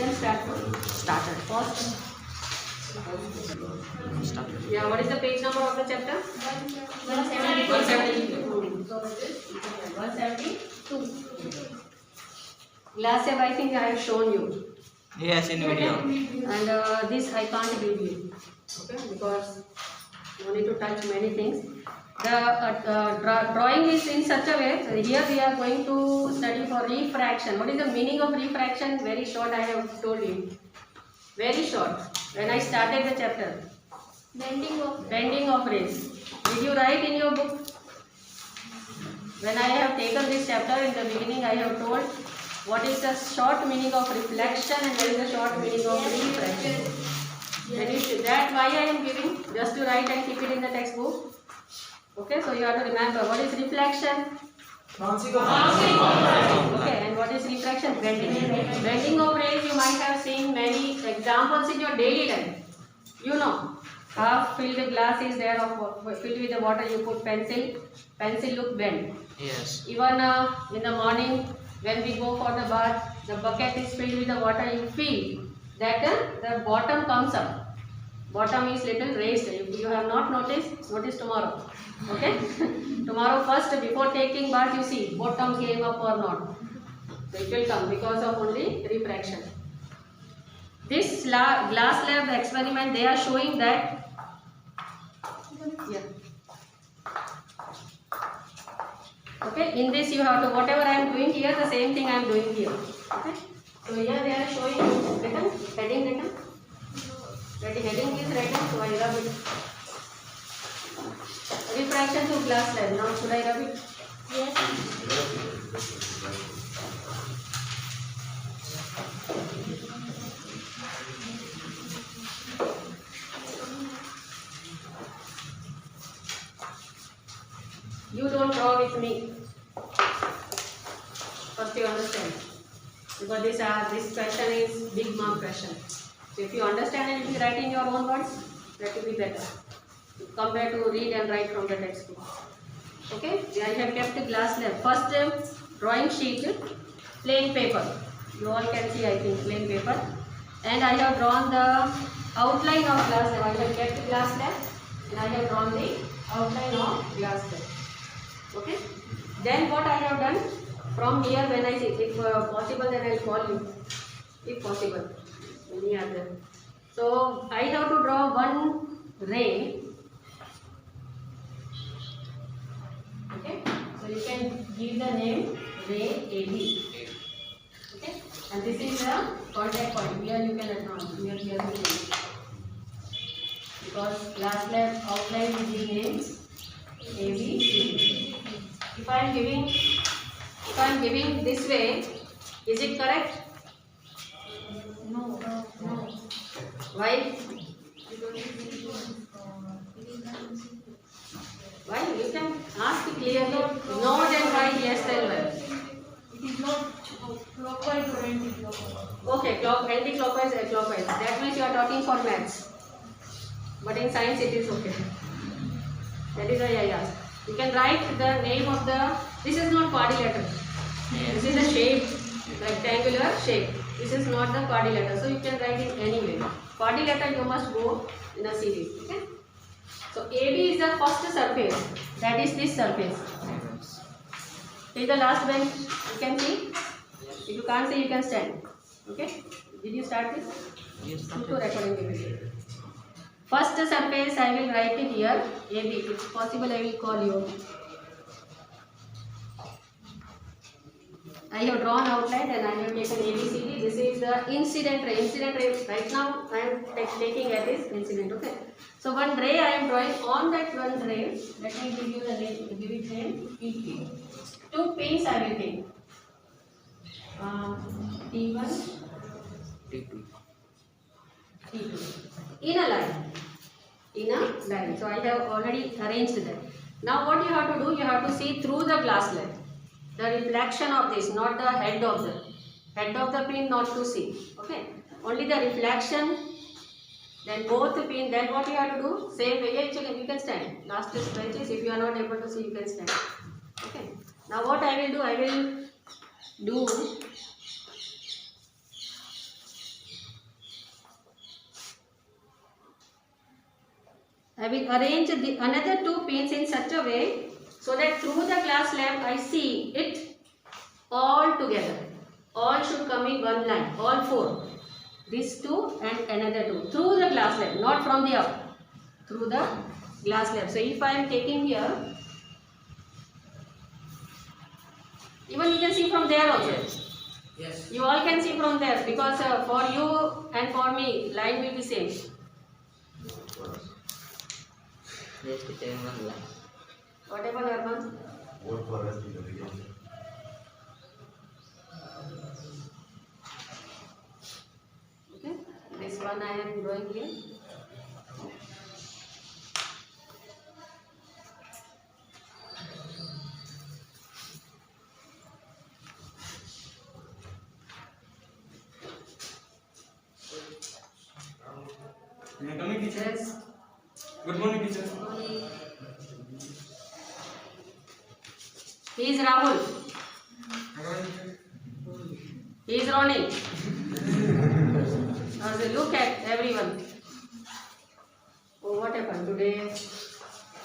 can start from Started. first. Started. Yeah, what is the page number of the chapter? 172. So it is 172. Last step I think I have shown you. Yes, in video. And this I can't give you, okay, because you need to touch many things. The drawing is in such a way. So here we are going to study for refraction. What is the meaning of refraction? Very short, I have told you. Very short. When I started the chapter, bending of rays. Did you write in your book? When I have taken this chapter, in the beginning I have told what is the short meaning of reflection and what is the short meaning of refraction. That why I am giving, just to write and keep it in the textbook. Okay, so you have to remember what is reflection. Okay, and what is refraction? Bending of rays. You might have seen many examples in your daily life. You know, half filled glass is there of filled with the water. You put pencil look bent. Yes. Even in the morning when we go for the bath, the bucket is filled with the water. You feel that the bottom comes up. Bottom is little raised. If you have not noticed, notice tomorrow. Okay? Tomorrow first, before taking bath, you see bottom came up or not. So it will come because of only refraction. This glass lab experiment, they are showing that. Yeah. Okay, in this you have to, whatever I am doing here, the same thing I am doing here. Okay, so here they are showing written, heading written. Heading is written, so I rub it. Refraction to glass slab. Now should I rub it? Yes. You don't draw with me. First you understand. Because this question is big mark question. So if you understand and if you write in your own words, that will be better. Compare to read and write from the textbook. Okay, I have kept a glass slab. First drawing sheet, plain paper. You all can see, I think, plain paper. And I have drawn the outline of glass slab. I have kept glass slab and I have drawn the outline of glass slab. Okay. Then what I have done from here, when I say, if possible, then I will call you. If possible, any other. So I have to draw one ray. Okay. So you can give the name ray AB. Okay. And this is the contact point. Here you can acknowledge. Here you can. Because glass slab outline is the name ABC. If I am giving this way, is it correct? No. Why? Why? You can ask clearly. No, then why? Yes, then why? It is not clockwise or anti-clockwise. Okay, anti-clockwise, clockwise. That means you are talking for maths. But in science it is okay. That is why I asked. You can write the name of the. This is not quadrilateral. This is a shape, rectangular shape. This is not the quadrilateral. So you can write it any way. Quadrilateral you must go in a series. Okay. So AB is the first surface. That is this surface. Till the last bench you can see. If you can't see, you can stand. Okay. Did you start this? Yes. To recording video. First surface I will write it here, AB. If possible, I will call you. I have drawn outline and I have taken ABCD. This is the incident ray. Incident ray, right now I am taking at this incident. Okay. So one ray I am drawing. On that one ray, let me give you the name. Give it name PP. Two pins I will take. T1, T2. T2. In a line. So I have already arranged that. Now what you have to do, you have to see through the glass slab. The reflection of this, not the head of the pin, not to see. Okay. Only the reflection. Then both the pin. Then what you have to do? Same way. Actually, you can stand. Last benches. If you are not able to see, you can stand. Okay. Now what I will do? I will do I will arrange the another 2 pins in such a way so that through the glass slab I see it all together. All should come in one line, all 4. These 2 and another 2 through the glass slab, not from the up, through the glass slab. So if I am taking here, even you can see from there also. Yes. You all can see from there because for you and for me line will be same. Yes, teacher, one line. Whatever Nirmal. Vote for us in the beginning. Okay, this one I am drawing here. Coming teacher. Yes. Good morning teacher. He is Rahul. He is Ronnie. Now say, look at everyone. Oh, what happened today?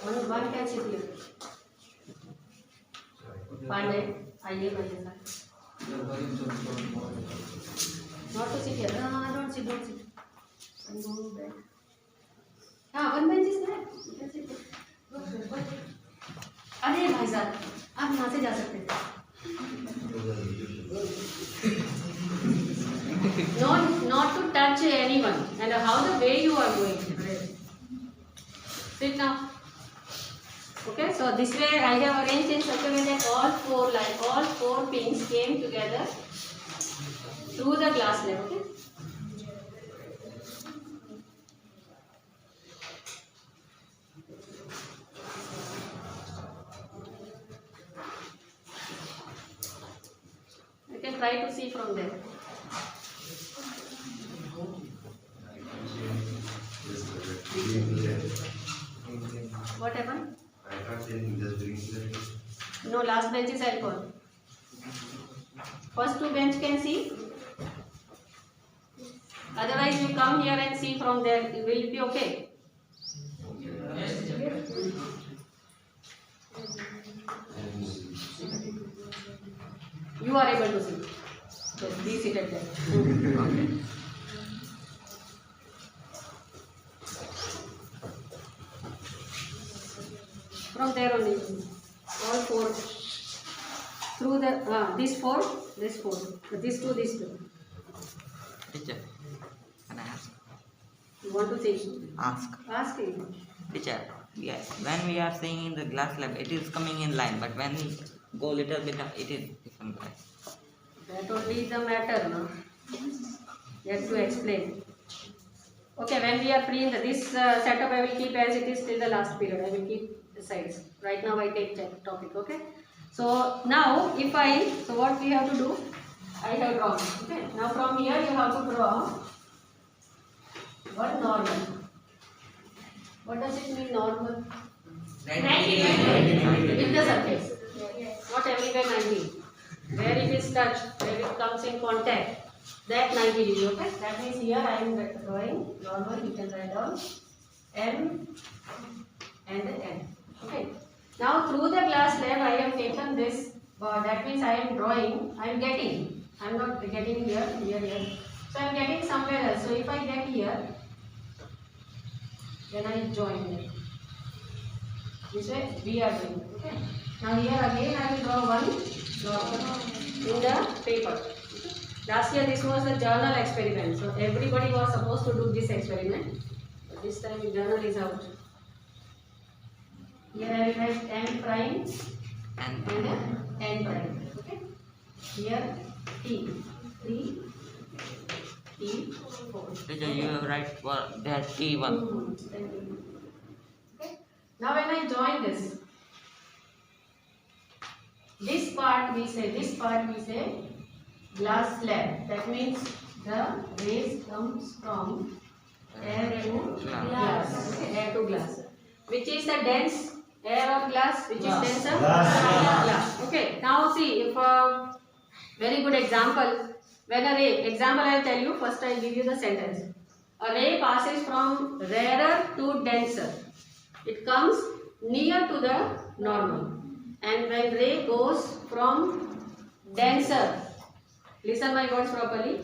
One can sit here. Pandey, आइए मेरे साथ. Not to sit here. No, don't sit, don't sit. I'm going back. हाँ, one bench is there. You can sit there. अरे भाई साहब, आप यहाँ से जा सकते थे. Not to touch anyone. And how the way you are going. Sit now. Okay, so this way I have arranged in such a way that all 4 pins came together through the glass slab. Okay. You can try to see from there. What happened? I can't say anything, just bring it. No, last bench is alcohol. First 2 bench can see. Otherwise, you come here and see from there. It will be okay. You are able to see. So be seated there. From there only, all 4 through the this 4, this 2, this 2. Teacher, can I ask? You want to say? Ask. Ask him. Teacher, yes. When we are seeing in the glass slab, it is coming in line, but when we go little bit, it is different line. That only is the matter, no? You have to explain. Okay, when we are free in this setup, I will keep as it is till the last period. I will keep the sides. Right now, I take that topic. Okay. So now, so what we have to do? I have drawn. Okay. Now from here, you have to draw one normal. What does it mean normal? 90 in the surface. Not everywhere 90. Where it is touched, where it comes in contact, that 90 degree. Okay. That means here I am drawing normal. You can write down M and the N. Okay. Now through the glass slab I have taken this. That means I am drawing. I am getting. I am not getting here. So I am getting somewhere else. So if I get here, then I join it. This way we are doing. Okay. Now here again I will draw one normal in the paper. Okay. Last year this was the journal experiment. So everybody was supposed to do this experiment. But this time the journal is out. Here I will write M prime and N prime. Okay. Here T. 3, T, 4. Teacher, you write that T1. Okay. Now when I join this part we say glass slab. That means the rays comes from air to glass. Okay, air to glass. Which is a dense air or glass? Which is denser? Glass. Okay. Now see, if very good example. When a ray, example I will tell you. First I will give you the sentence. a ray passes from rarer to denser. It comes near to the normal. And when ray goes from denser, listen my words properly,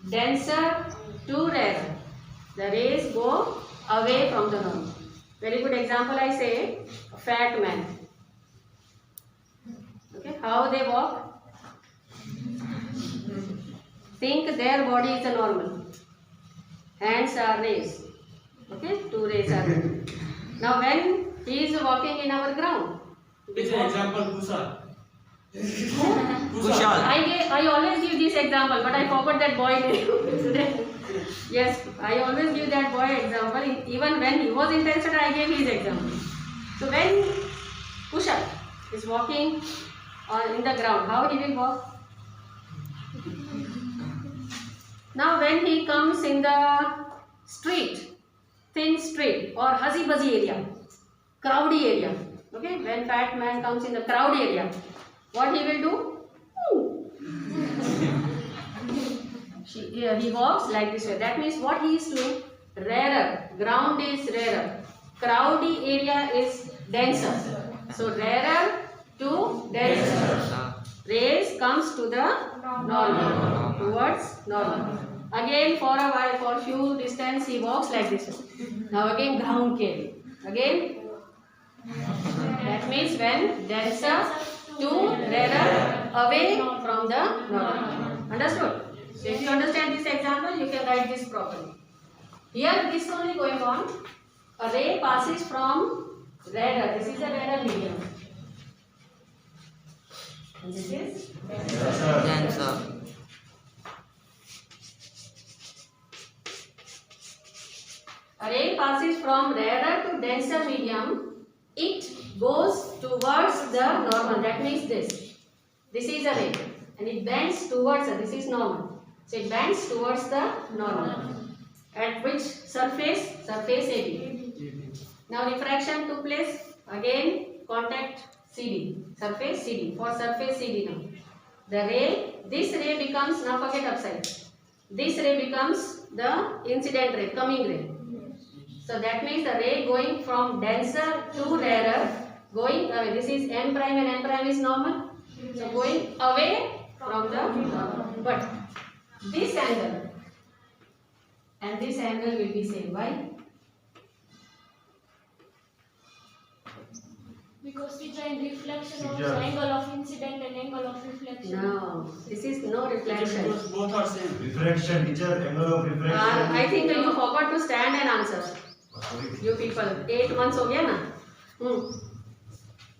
denser to rarer, the rays go away from the normal. Very good example I say, a fat man. Okay, how they walk? Think their body is a normal. Hands are raised. Okay, two rays are there. Now when he is walking in our ground, It's an example, Kusa. Kushal. I always give this example, but I forgot that boy name today. Yes, I always give that boy example. Even when he was in 10th standard, I gave his example. So when Kushal is walking in the ground, how he will walk? Now when he comes in the street, thin street or hazy-buzzy area, crowdy area, okay, when fat man comes in the crowd area, what he will do? He walks like this way. That means what he is doing? Rarer. Ground is rarer. Crowdy area is denser. So rarer to denser. Rays comes to the normal. Towards normal. Again for a while, for few distance he walks like this way. Now again ground cave. Again. That means when denser to rarer, away from the normal. Understood? So if you understand this example, you can write this properly. Here this only going on. A ray passes from rarer. This is a rarer medium. And this is Denser. a ray passes from rarer to denser medium. It goes towards the normal. That means this. This is a ray. And it bends towards it. This is normal. So it bends towards the normal. At which surface? Surface AB. Now refraction took place. Again contact CD. Surface CD. For surface CD now. The ray, this ray becomes, now forget upside. This ray becomes the incident ray, coming ray. So that means the ray going from denser to rarer, going away. This is n prime and n prime is normal. So going away from the normal. But this angle and this angle will be same. Why? Because we find reflection of angle of incident and angle of reflection. No, this is no reflection. Because both are same. Refraction, teacher, angle of refraction. I think you forgot to stand and answer. Sorry. You people, 8 months हो गया ना?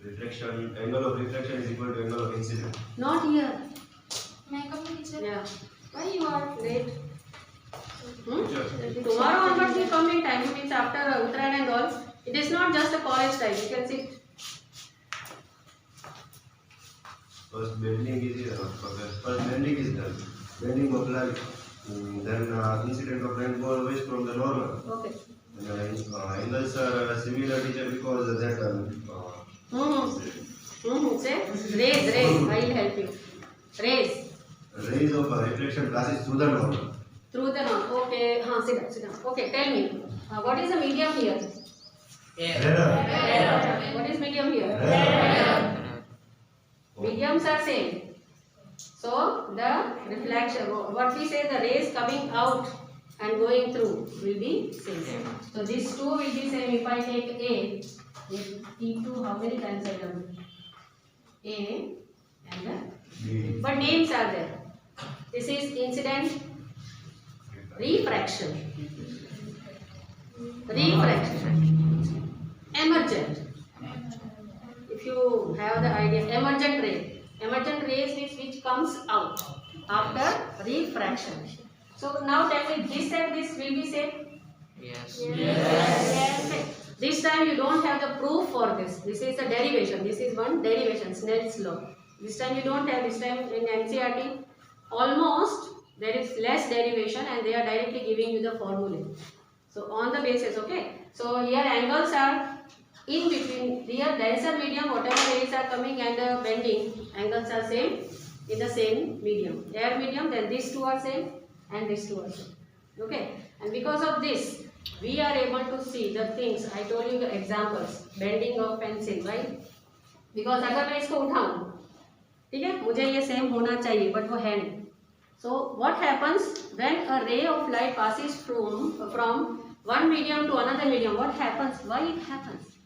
Reflection, angle of reflection is equal to angle of incident. Not here. May I come, teacher? Yeah. Why you are late? Teacher, Tomorrow onwards you come in time. It means after Uttarayan and all. It is not just a college time. You can sit. first bending is done. Bending of light. Then incident of rainfall away from the normal. Okay. Angles are similar, teacher, because that Say raise. I will help you. Raise rays of reflection passes through the normal. through the normal. Okay. Sit down. Okay. Tell me. What is the medium here? Error. What is medium here? Mediums are same. So the reflection, what we say, the rays coming out and going through will be same. So these two will be same. If I take A, T2, how many times I done? A and the, but names are there. This is incident, refraction, emergent. If you have the idea, emergent ray. Emergent rays means which comes out after refraction. So now tell me, this and this will be same? Yes. Okay. This time you don't have the proof for this. This is a derivation. This is one derivation, Snell's law. This time you don't have. This time in NCERT, almost there is less derivation and they are directly giving you the formula. So on the basis, okay. So here angles are in between. Here denser medium, whatever rays are coming and bending, angles are same in the same medium. Air medium, then these two are same and these two are same. Okay, and because of this, we are able to see the things. I told you the examples, bending of pencil, right? Because अगर मैं इसको उठाऊं, ठीक है, मुझे ये same होना चाहिए, but वो है नहीं. So what happens when a ray of light passes from one medium to another medium? What happens? Why it happens?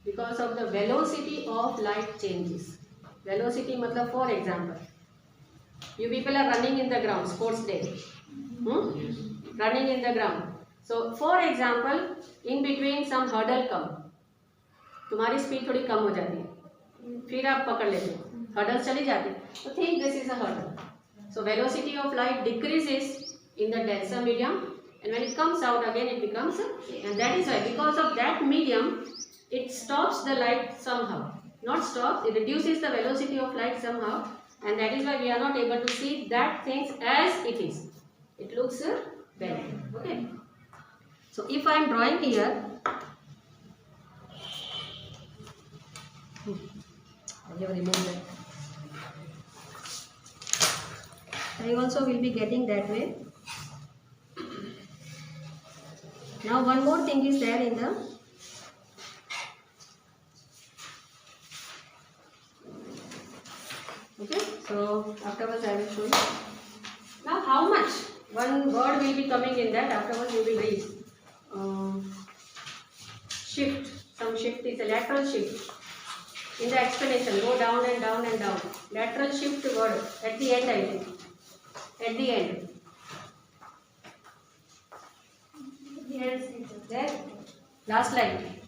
Because of the velocity of light changes. Velocity मतलब, for example, you people are running in the ground, sports day, running in the ground. So for example, in between some hurdle come, तुम्हारी speed थोड़ी कम हो जाती है, फिर आप पकड़ लेते हो, हर्डल चली जाती है, तो think this is a hurdle. So velocity of light decreases in the denser medium, and when it comes out again it becomes and that is why, because of that medium, it stops the light somehow. Not stops, it reduces the velocity of light somehow, and that is why we are not able to see that things as it is. It looks bent. Okay. So if I am drawing here, I have removed that. I also will be getting that way. Now one more thing is there in the okay. So afterwards I will show you. Now how much one word will be coming in that, afterwards you will read. Shift. Some shift is a lateral shift. In the explanation, go down and down and down. Lateral shift word at the end, I think. At the end. Yes. There. Last line.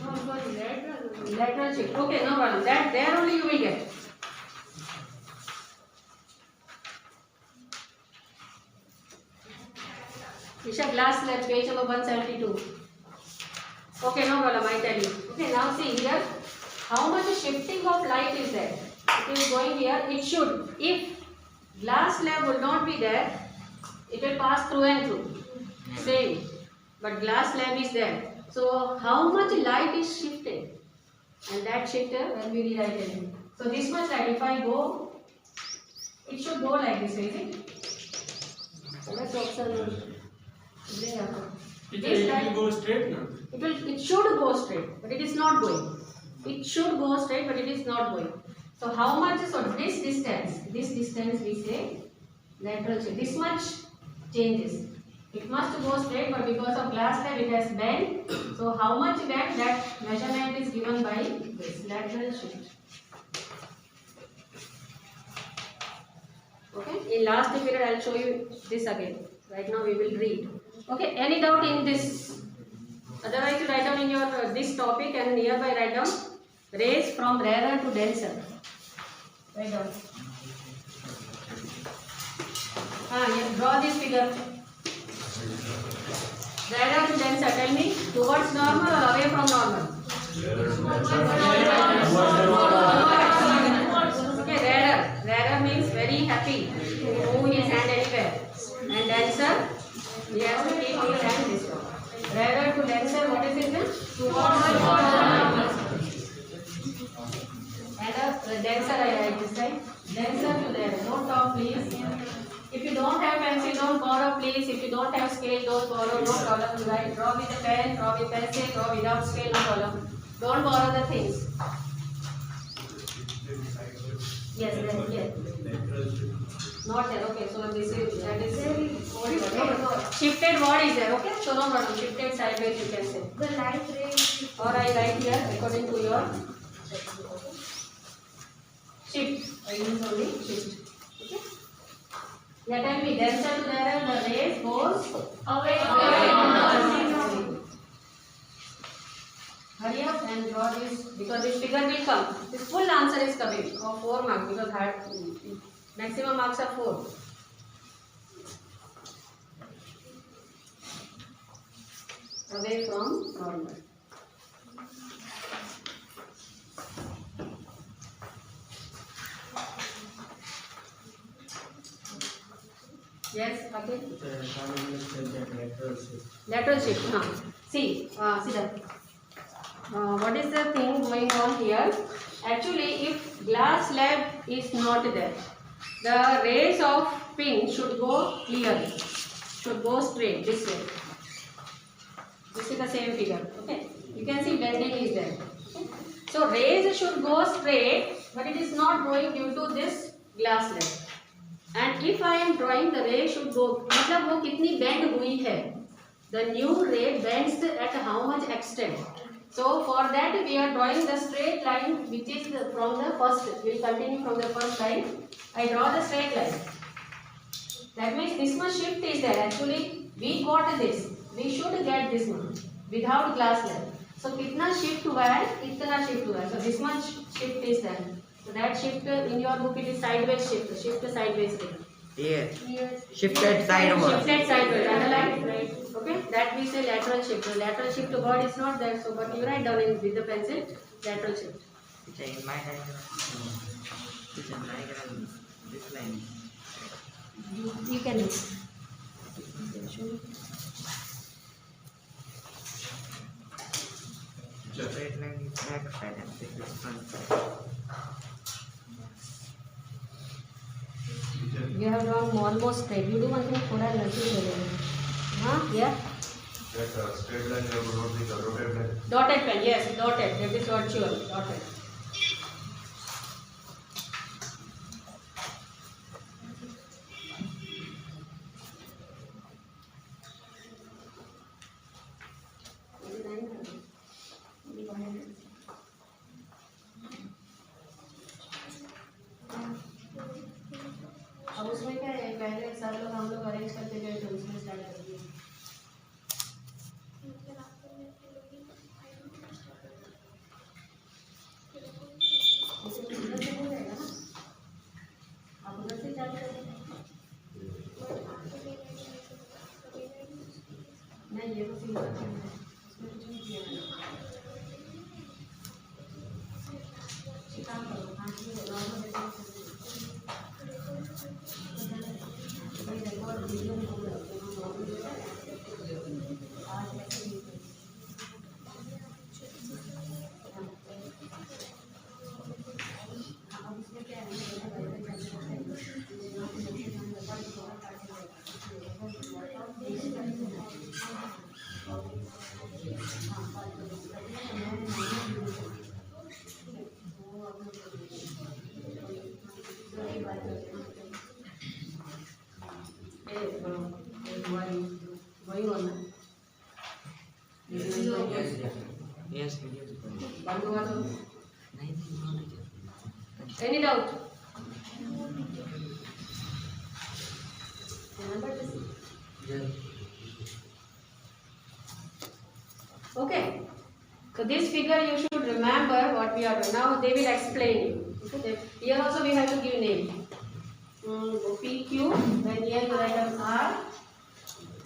No, sorry, lateral shift. Okay, no problem. That there only you will get. Isha, glass left, page number 172. Okay, no problem, I tell you. Okay, now see here, how much shifting of light is there? It is going here, it should. If glass slab would not be there, it will pass through and through. Same. But glass slab is there. So, how much light is shifted? And that shifter, when we rewrite it. So, this much light, if I go, it should go like this, is it? So, let's observe. It will go straight now. It should go straight, but it is not going. It should go straight, but it is not going. So how much is, so this distance we say lateral shift. This much changes. It must go straight, but because of glass slab it has bent. So how much bent, that measurement is given by this lateral shift. Okay, in last period I will show you this again. Right now we will read. Okay, any doubt in this? Otherwise you write down in your this topic and nearby write down rays from rarer to denser. Write down. Yeah, draw this figure. Rarer to denser. Tell me, towards normal or away from normal? Okay, rarer. Rarer means very happy to move his hand anywhere. And denser, he has to keep his hand this way. Rarer to denser, what is it then? Towards normal. And denser I write this side. Denser to there. Don't talk please. If you don't have pencil, don't borrow please. If you don't have scale, don't borrow. No problem. You write. Draw with a pen, draw with pencil, draw without scale, no problem. Don't borrow the things. Yes, yes. Not there. Okay, so this is that is shifted word is there. Okay, so no problem. Shifted sideways you can say. The light ray. Or I write here according to your shift. I use only shift. Okay. Yeah, tell me. Denser to there, the rays goes Away. Hurry up and draw this because this figure will come. This full answer is coming of 4 marks because maximum marks are 4. Away from normal. Yes, okay. Lateral shift. See that. What is the thing going on here? Actually, if glass slab is not there, The rays of pink should go clearly, should go straight this way. This is the same figure. Okay, you can see bending is there. Okay? So rays should go straight, but it is not going due to this glass slab. And if I am drawing the ray should go, मतलब वो कितनी bend हुई है? The new ray bends at how much extent? So for that we are drawing the straight line which is from the first. We will continue from the first line. I draw the straight line. That means this much shift is there. Actually we got this. We should get this one without glass slab. So कितना shift हुआ है? इतना shift हुआ है. So this much shift is there. So that shift in your book it is sideways shift. Shift sideways. Yes. Yes. Shifted sideways. Shifted sideways. Underline. Right. Okay. That we say lateral shift. The lateral shift word is not there. So but you write down in with the pencil lateral shift. Teacher, in my diagram. Teacher, my diagram. This line. You can. Straight line is back side and this is front side. You have drawn almost straight. You do one thing. थोड़ा लड़की ले लेना. हाँ, yeah. That straight line you have wrote with a dotted line. Dotted pen. Yes, dotted. That is virtual. Dotted. अब उसमें क्या है पहले सब लोग हम लोग अरेंज करते गए तो उसमें स्टार्ट कर दिए उधर से हो जाएगा ना आप उधर से चालू करेंगे नहीं ये तो सिंगल है इसमें कुछ नहीं किया काम करो हाँ ठीक है नॉर्मल वही होना Yes, video is going. बंद हुआ तो नहीं teacher. any doubt remember this Yes. okay so this figure you should remember what we are doing now they will explain you okay here also we have to give name PQ then here you write down R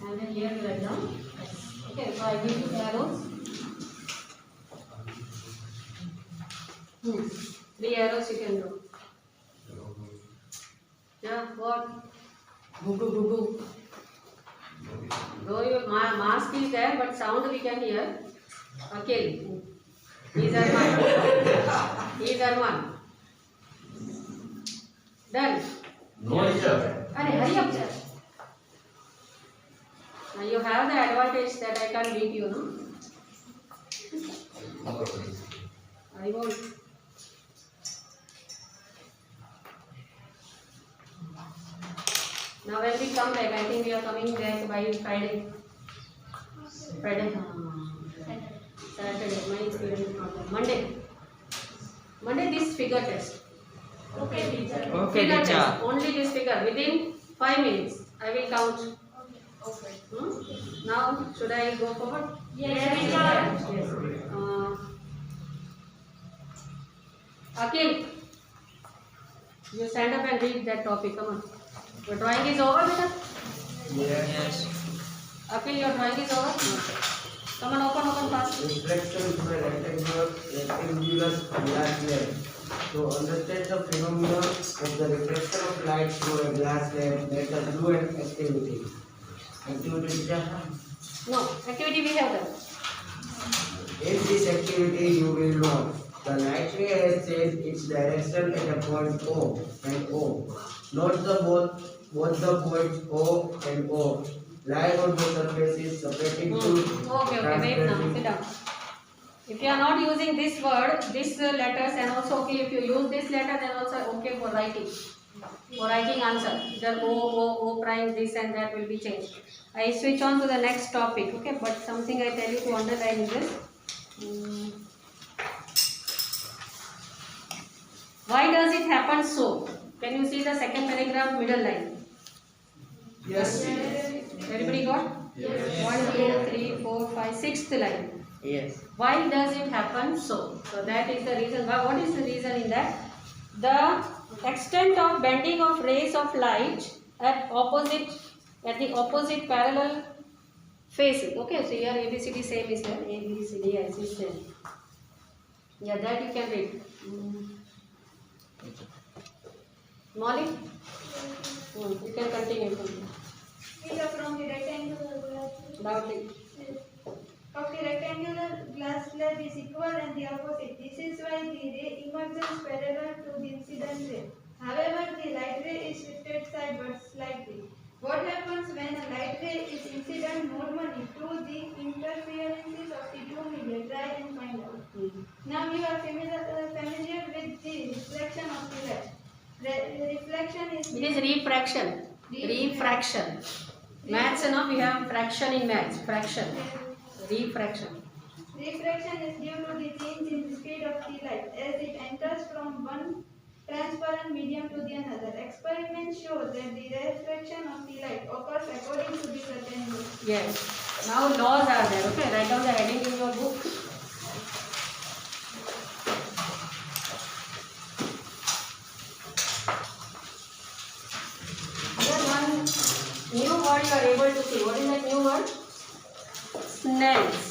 and then here you write down S. Okay so I give you arrows 3 arrows you can do yeah what goo though your mask is there but sound we can hear okay he is Arman done No, teacher. Arey hurry up sir now you have the advantage that I can beat you no I won't now when we come back I think we are coming back by Friday Saturday my experience is not there Monday this figure test Okay, teacher. Okay, figure teacher. test only this figure within 5 minutes I will count Okay. now should I go forward Yes, teacher. yes Akhil you stand up and read that topic come on your drawing is over beta Yes. Akhil your drawing is over come on open fast Reflection through a rectangular glass slab. To understand the phenomenon of the reflection of light through a glass slab, let us do an activity. Activity teacher? no activity we have done In this activity, you will note the light ray has changed its direction at a point O and O. Note the both the points O and O lying on the surface is separating two Okay, wait now, sit down. If you are not using this word, this letters, and also okay, if you use this letter, then also okay for writing. For writing answer, either O prime, this and that will be changed. I switch on to the next topic, okay, but something I tell you to underline is this. Why does it happen so? Can you see the second paragraph middle line? Yes. Everybody got? Yes. 1, 2, 3, 4, 5, 6th line. Yes. Why does it happen so? So that is the reason. What is the reason in that? The extent of bending of rays of light at the opposite parallel faces. Okay, so here ABCD same is there. ABCD yes is there. Yeah, that you can read. Molly? You can continue. From the rectangular glass Loudly. of the rectangular glass slab is equal and the opposite. This is why the ray emerges parallel to the incident ray. However, the light ray is shifted sideways slightly. What happens when a light ray is incident normally to the interferences of the two media? Try and find out. Now you are familiar with the reflection of the light. Reflection is It is refraction. Refraction. Maths, you know, we have fraction in maths. Fraction. Refraction. Refraction is due to the change in the speed of the light as it enters from one transparent medium to the another. Experiments show that the refraction of the light occurs according to the certain law. Yes. Now laws are there. Okay, write down the heading in your book. Here one new word you are able to see. What is that new word? Snells.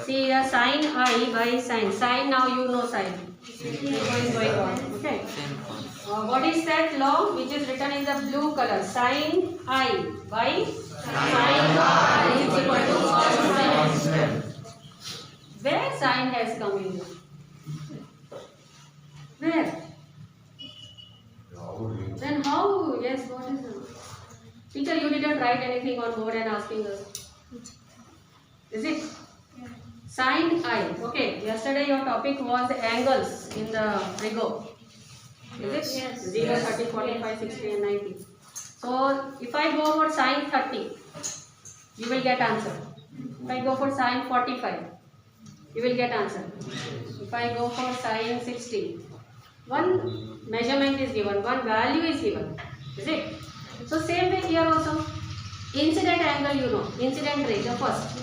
See the sign I by sign. Sign now you know sign. What is going on? Okay. What is that law which is written in the blue color? Sin I by sin I is equal to cos N. Where sin has come in? Where? Then how? Yes, what is it? Teacher, you didn't write anything on board and asking us. Is it? Sin I. Okay. Yesterday your topic was angles in the Rigo. Is it? Yes. 0, 30, 45, 60 and 90. So if I go for sin 30, you will get answer. If I go for sin 45, you will get answer. If I go for sin 60, one measurement is given, one value is given. Is it? So same way here also. Incident angle you know. Incident ray, the first.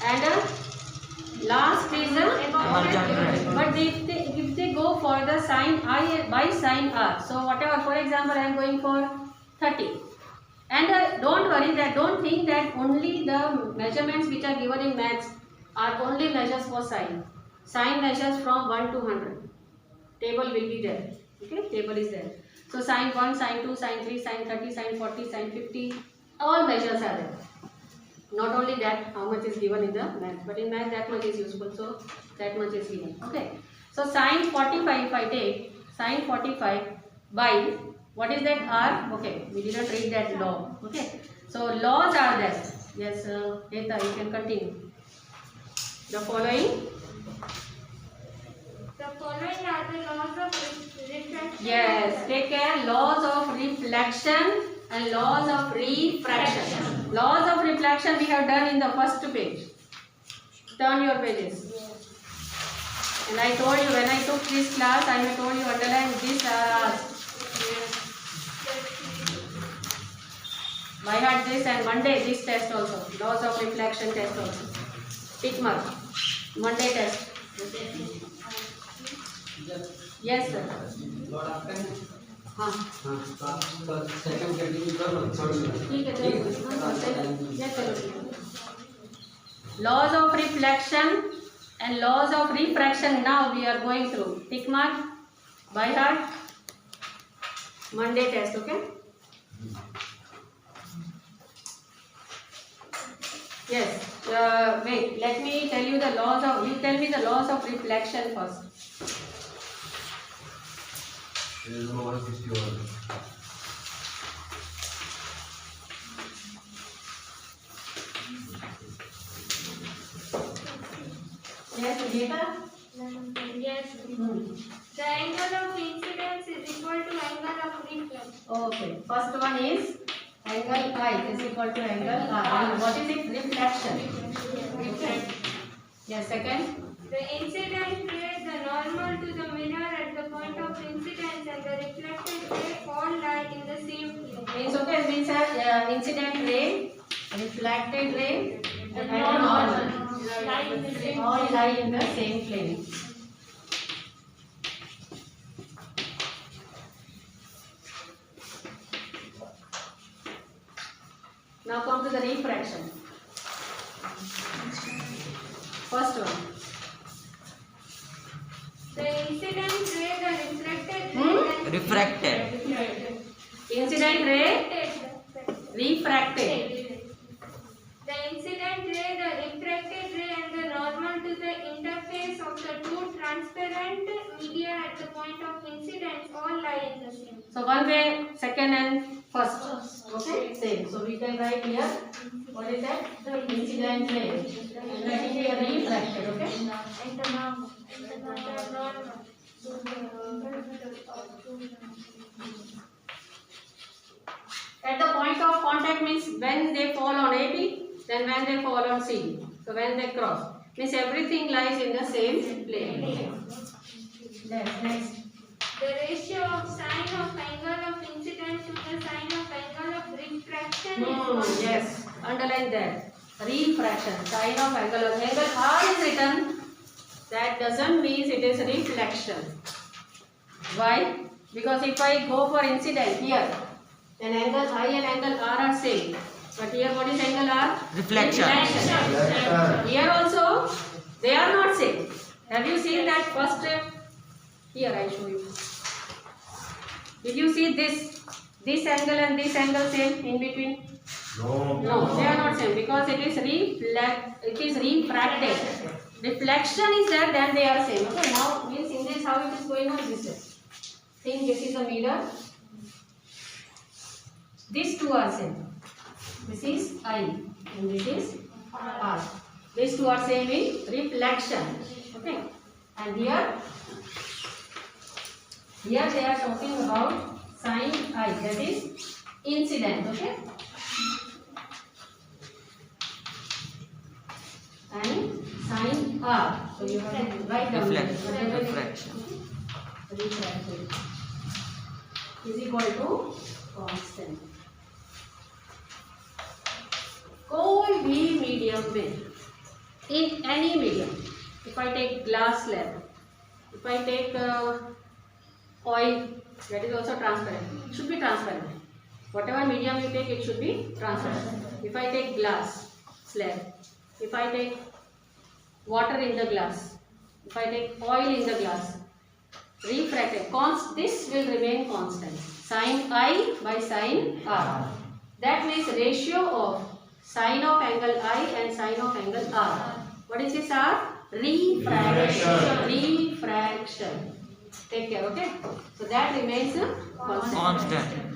And last is Emergent. but if they go for the sin I by sin R, so whatever, for example, I am going for 30, and don't worry that, don't think that only the measurements which are given in maths are only measures for sin. Sin measures from 1 to 100. Table will be there. Okay, table is there. So sin 1, sin 2, sin 3, sin 30, sin 40, sin 50, all measures are there. Not only that, how much is given in the math, but in math that much is useful, so that much is given. Okay. So sin 45, if I take sin 45 by, what is that R? Okay, we didn't read that law. Okay. So laws are there. Yes, Heta, you can continue. The following. The following are the laws of refraction. Yes, take care. Laws of reflection and laws of refraction. Laws of reflection we have done in the first page. Turn your pages. And I told you, when I took this class, I have told you underline this by heart this, and Monday this test also. Laws of reflection test also. Tick mark. Monday test. Yes sir. हाँ ठीक है चलो. Laws of reflection and laws of refraction now we are going through. Tick mark by heart. Monday test. Okay. Yes. Wait. Let me tell you the laws of. You tell me the laws of reflection first. Page number 161. Yes, Nita? Yes. The angle of incidence is equal to angle of reflex. Okay, first one is angle I is equal to angle R. And what is it? Reflection. Reflection. Yes, second. The incident ray, the normal to the mirror at the point of incidence, and the reflected ray all lie in the same plane. Means okay, means incident ray, reflected ray, and normal. Lie in the same All lie in the same plane. Now come to the refraction. First one. The incident ray, the reflected ray, and Refracted. Incident ray, refracted. The incident ray, the refracted ray, and the normal to the interface of the two transparent media at the point of incidence all lie in the same. So one way, second and first. Okay, same. So we can write here, what is that? The incident ray. And that will be a refracted, okay? And the normal. At the point of contact means when they fall on AB, then when they fall on CD. So when they cross, means everything lies in the same plane. Next. The ratio of sine of angle of incidence to the sine of angle of refraction is one. Yes, underline that. Refraction, sine of angle of angle R is written. That doesn't mean it is reflection. Why? Because if I go for incident here, then angle I and angle R are same. But here what is angle R? Reflection. Here also they are not same. Have you seen that first? Here I show you. Did you see this angle and this angle same in between? No, they are not same because it is refracted. Reflection is there, then they are same. Okay, now means in this how it is going on this way. Think this is a mirror. These two are same. This is I and this is R. These two are same in reflection. Okay, and here they are talking about sine I, that is incident. Okay, and sine R. So you have to write down Reflection. refraction is equal to constant. कोई भी medium में, in any medium, if I take glass slab, if I take oil, that is also transparent. It should be transparent. Whatever medium you take, it should be transparent. If I take glass slab, if I take water in the glass, if I take oil in the glass, refracted, this will remain constant. Sine I by sine R. That means ratio of sine of angle I and sine of angle R. What is this R? Refraction. Refraction. Take care, okay? So that remains constant.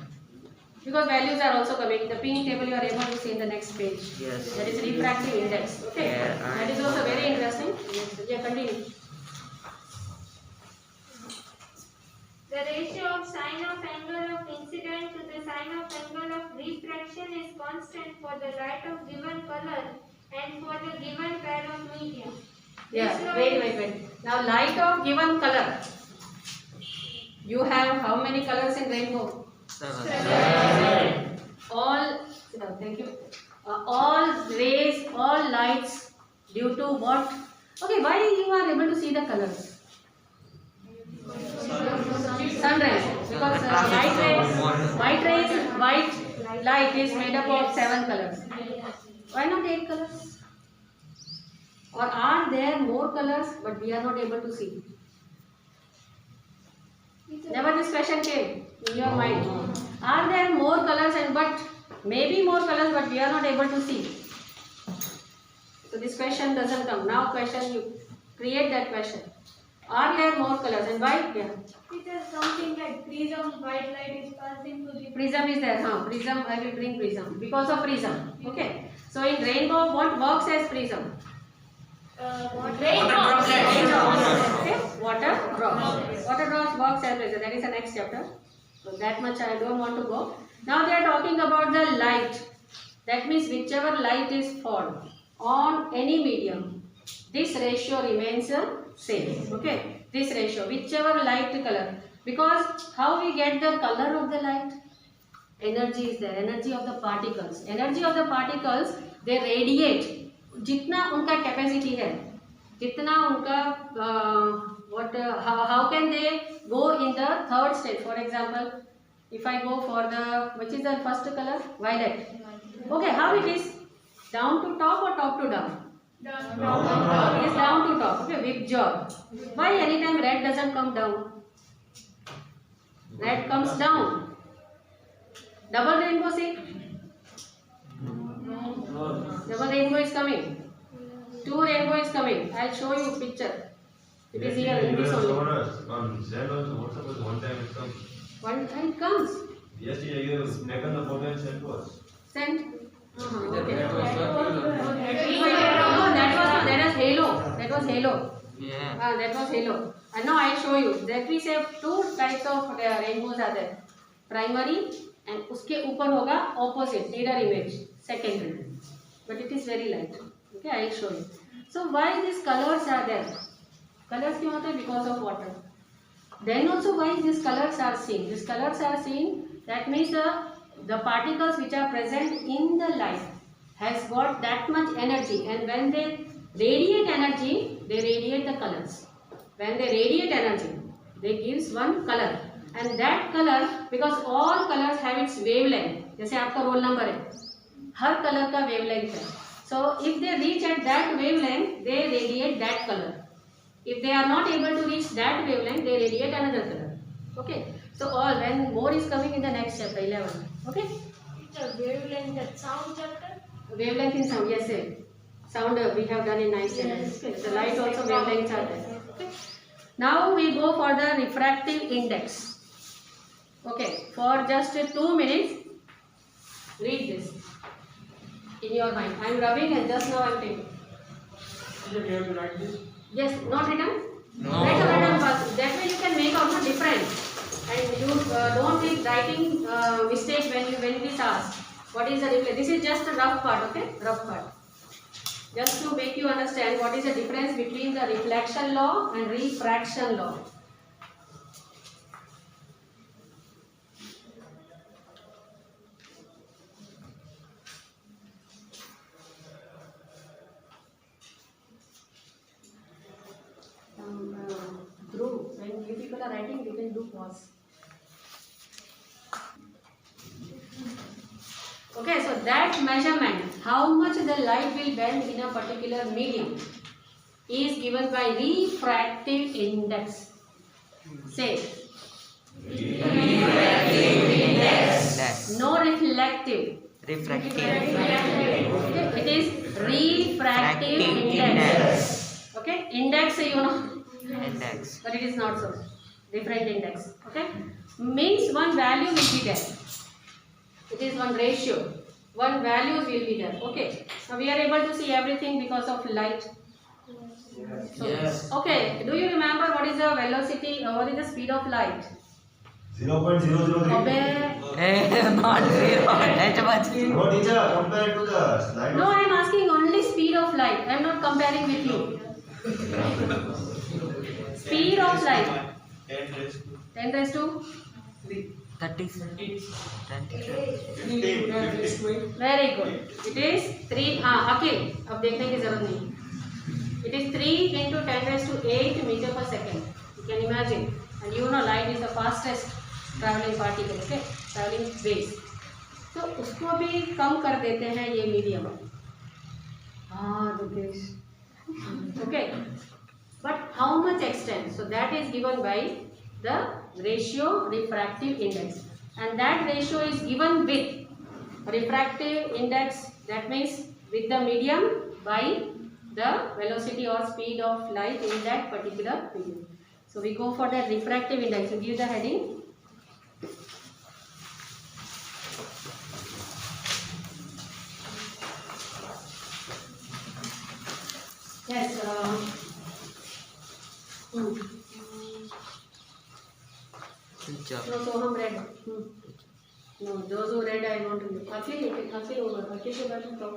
Because values are also coming. The pink table you are able to see in the next page. Yes. That is refractive index. Okay. Yeah, That is also very interesting. Yes. Yeah, continue. The ratio of sine of angle of incident to the sine of angle of refraction is constant for the light of given color and for the given pair of media. Yeah, This law wait. Now light of given color. You have how many colors in rainbow? 7. All, thank you. All rays, all lights due to what? Okay, why you are able to see the colors? Sunrise. Because white light is made up of 7 colors. Why not 8 colors? Or are there more colors but we are not able to see? Never this question came in your mind. Are there more colors but maybe more colors but we are not able to see? So this question doesn't come. Now question, you create that question. Are there more colors and why? Yeah. It is something like prism, white light is passing to the Prism is there. Prism. I will bring prism because of prism. Okay. So in rainbow, what works as prism? rainbow. Okay. Water drops. Water drops works as prism. That is the next chapter. So that much I don't want to go. Now they are talking about the light. That means whichever light is fall on any medium, this ratio remains same. Okay. This ratio, whichever light color. Because how we get the color of the light? Energy is there. Energy of the particles. Energy of the particles, they radiate. जितना उनका capacity है, जितना उनका how can they go in the third stage? For example, if I go for the, which is the first color? Violet. Okay, how it is? Down to top or top to down? It is down to top. Okay, big job. Why anytime red doesn't come down? Red comes down. Double rainbow, see? Double rainbow is coming. Two rainbow is coming. I'll show you picture. It is here in this only. On Z also, what's suppose one time it comes. One time it comes. Yesterday you have taken the photo and sent to us. Sent. Okay. No, that was halo. That was halo. Yeah. That was halo. And now I'll show you. That we say two types of rainbows are there. Primary and उसके ऊपर होगा opposite mirror image secondary. But it is very light. Okay, I'll show you. So why these colors are there? Colors क्यों होते हैं? Because of water. Then also why these colors are seen? These colors are seen. That means the particles which are present in the light has got that much energy, and when they radiate energy, they radiate the colors. When they radiate energy, they gives one color, and that color, because all colors have its wavelength. जैसे आपका roll number है, हर colour का wavelength है. So if they reach at that wavelength, they radiate that color. If they are not able to reach that wavelength, they radiate another color. Okay. So all, when more is coming in the next chapter 11. Okay. It's a wavelength that sound chapter. Wavelength in sound, yes sir. Sound we have done in 9th standard. Okay. The light also wavelengths are there. Okay. Now we go for the refractive index. Okay. For just 2 minutes, read this in your mind. I am rubbing and just now I am taking. We have to write this. Yes, not written? No. Write a written pass. That way you can make out the difference. And you don't be writing mistake when it is asked. What is the difference? This is just a rough part, okay? Rough part. Just to make you understand what is the difference between the reflection law and refraction law. Dhruv, when you people are writing, you can do pause. Okay, so that measurement, how much the light will bend in a particular medium, is given by refractive index. Say. Refractive index. No reflective. Refractive. Okay, it is refractive index. Okay, index you know. Index. But it is not so. Different index. Okay, means one value will be there. It is one ratio. One value will be there. Okay. Now we are able to see everything because of light. So, Yes. okay. Do you remember what is the velocity or what is the speed of light? 0.003. Obey. Not zero. That much. No teacher, compare to the slide. No, I am asking only speed of light. I am not comparing with you. Speed of light. 10 raised to 36. 20. Very good. It is 3. Akhil, अब देखने की जरूरत नहीं. It is 3 into 10 raised to 8 meter per second. You can imagine. And you know light is the fastest traveling particle. Okay, traveling waves. तो उसको भी कम कर देते हैं ये medium. Rupesh. Okay. But how much extent? So that is given by the ratio refractive index, and that ratio is given with refractive index, that means with the medium by the velocity or speed of light in that particular medium. So we go for that refractive index. You give the heading. Yes. Teacher. No, Soham read. No, those who read, I want to. Akhil over. Akhil ke baad mein talk.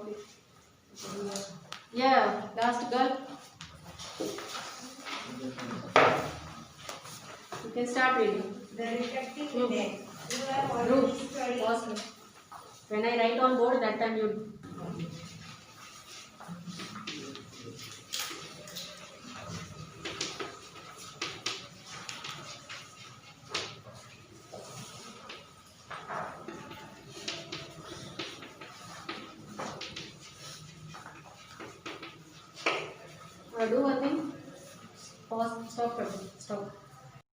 Yeah, last girl. You can start reading. The refractive Group. index. You have Group. already studied. Pause. When I write on board, that time you. Do one thing. Pause. Stop. Stop.